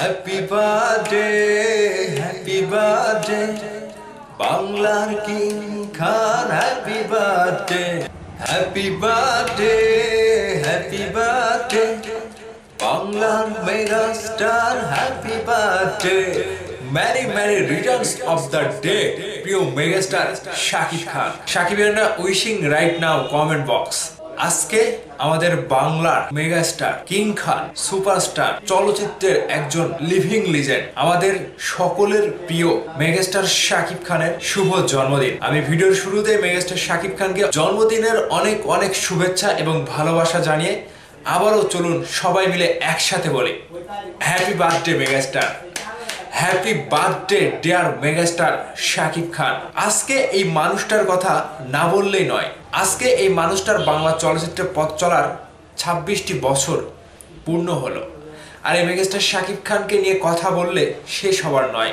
Happy birthday happy birthday বাংলার king Khan happy birthday happy birthday happy birthday বাংলার mega star happy birthday many many returns of the day প্রিয় megastar Shakib Khan শাকিবের wishing right now comment box আজকে আমাদের বাংলার megastar king খান superstar চলচ্চিত্রের একজন living legend আমাদের সকলের প্রিয় মেগাস্টার শাকিব খানের শুভ জন্মদিন। আমি ভিডিওর শুরুতে মেগাস্টার শাকিব খানকে জন্মদিনের অনেক অনেক শুভেচ্ছা এবং ভালোবাসা জানিয়ে আবারও চলুন সবাই মিলে একসাথে বলি happy birthday megastar, happy birthday dear megastar Shakib Khan. আজকে এই মানুষটার কথা না বললেই নয়। আজকে এই মানুষটার বাংলা চলচ্চিত্রে পথ চলার 26টি বছর পূর্ণ হলো। আর এই মেগাস্টার শাকিব খানকে নিয়ে কথা বললে শেষ হবার নয়।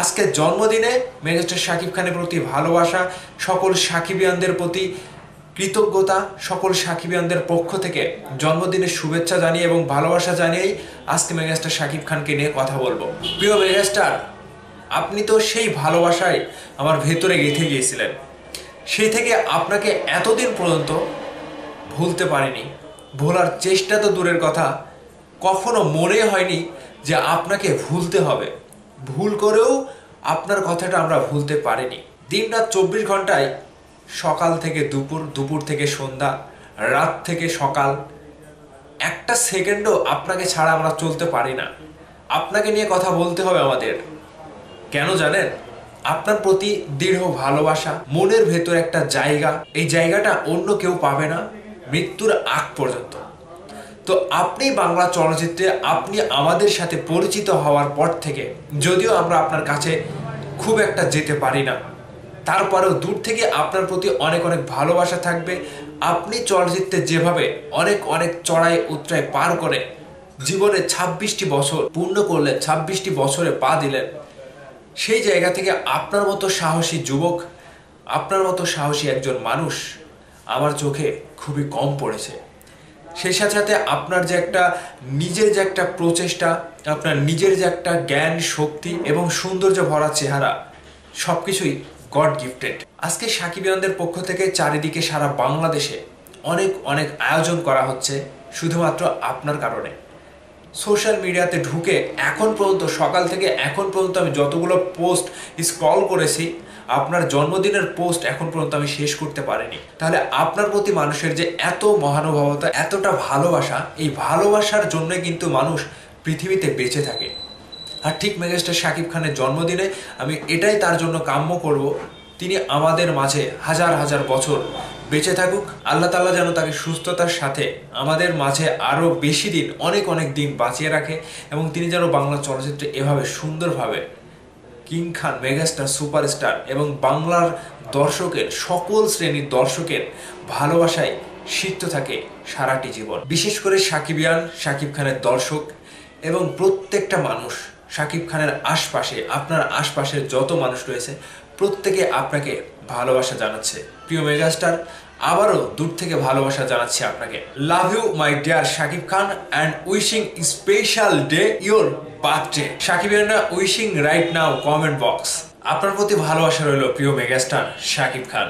আজকে জন্মদিনে মেগাস্টার শাকিব খানের প্রতি ভালোবাসা, সকল সাকিবিয়ানদের প্রতি কৃতজ্ঞতা, সকল সাকিবিয়ানদের পক্ষ থেকে জন্মদিনের শুভেচ্ছা জানিয়ে এবং ভালোবাসা জানিয়েই আজকে মেগাস্টার শাকিব খানকে নিয়ে কথা বলবো। প্রিয় মেগাস্টার, আপনি তো সেই ভালোবাসায় আমার ভেতরে গেঁথে গিয়েছিলেন। সেই থেকে আপনাকে এতদিন পর্যন্ত ভুলতে পারিনি। ভোলার চেষ্টা তো দূরের কথা, কখনো মনে হয়নি যে আপনাকে ভুলতে হবে। ভুল করেও আপনার কথাটা আমরা ভুলতে পারিনি। দিনরাত 24 ঘন্টায় সকাল থেকে দুপুর, দুপুর থেকে সন্ধ্যা, রাত থেকে সকাল, একটা সেকেন্ডও আপনাকে ছাড়া আমরা চলতে পারি না। আপনাকে নিয়ে কথা বলতে হবে আমাদের। কেন জানেন? আপনার প্রতি দৃঢ় ভালোবাসা, মনের ভেতর একটা জায়গা, এই জায়গাটা অন্য কেউ পাবে না মৃত্যুর আগ পর্যন্ত। তো আপনি বাংলা চলচ্চিত্রে আপনি আমাদের সাথে পরিচিত হওয়ার পর থেকে, যদিও আমরা আপনার কাছে খুব একটা যেতে পারি না, তারপরেও দূর থেকে আপনার প্রতি অনেক অনেক ভালোবাসা থাকবে। আপনি চলচ্চিত্রে যেভাবে অনেক অনেক চড়াই উতরাই পার করে জীবনে 26টি বছর পূর্ণ করলেন, 26টি বছরে পা দিলেন, সেই জায়গা থেকে আপনার মতো সাহসী যুবক, আপনার মতো সাহসী একজন মানুষ আমার চোখে খুবই কম পড়েছে। সেই সাথে সাথে আপনার যে একটা নিজের যে একটা প্রচেষ্টা, আপনার নিজের যে একটা জ্ঞান, শক্তি এবং সৌন্দর্য ভরা চেহারা, সবকিছুই গড গিফটেড। আজকে সাকিবিয়ানদের পক্ষ থেকে চারিদিকে সারা বাংলাদেশে অনেক অনেক আয়োজন করা হচ্ছে শুধুমাত্র আপনার কারণে। সোশ্যাল মিডিয়াতে ঢুকে এখন পর্যন্ত, সকাল থেকে এখন পর্যন্ত আমি যতগুলো পোস্ট স্ক্রল করেছি, আপনার জন্মদিনের পোস্ট এখন পর্যন্ত আমি শেষ করতে পারিনি। তাহলে আপনার প্রতি মানুষের যে এত মহানুভবতা, এতটা ভালোবাসা, এই ভালোবাসার জন্য কিন্তু মানুষ পৃথিবীতে বেঁচে থাকে। আর ঠিক মেগাস্টার শাকিব খানের জন্মদিনে আমি এটাই তার জন্য কাম্য করব, তিনি আমাদের মাঝে হাজার হাজার বছর বেঁচে থাকুক। আল্লাহ তাআলা যেন তাকে সুস্থতার সাথে আমাদের মাঝে আরও বেশি দিন, অনেক অনেক দিন বাঁচিয়ে রাখে এবং তিনি যেন বাংলা চলচ্চিত্রে এভাবে সুন্দরভাবে কিং খান, মেগাস্টার, সুপারস্টার এবং বাংলার দর্শকের, সকল শ্রেণীর দর্শকের ভালোবাসায় সিক্ত থাকে সারাটি জীবন। বিশেষ করে সাকিবিয়ান, শাকিব খানের দর্শক এবং প্রত্যেকটা মানুষ শাকিব খানের আশপাশে, আপনার আশপাশের যত মানুষ রয়েছে প্রত্যেকে আপনাকে ভালোবাসা জানাচ্ছে। প্রিয় মেগাস্টার, আবারও দূর থেকে ভালোবাসা জানাচ্ছি আপনাকে। Love you my dear Shakib Khan and wishing special day your birthday. সাকিবিয়ানরা wishing right now comment box. আপনার প্রতি ভালোবাসা রইল প্রিয় মেগাস্টার শাকিব খান।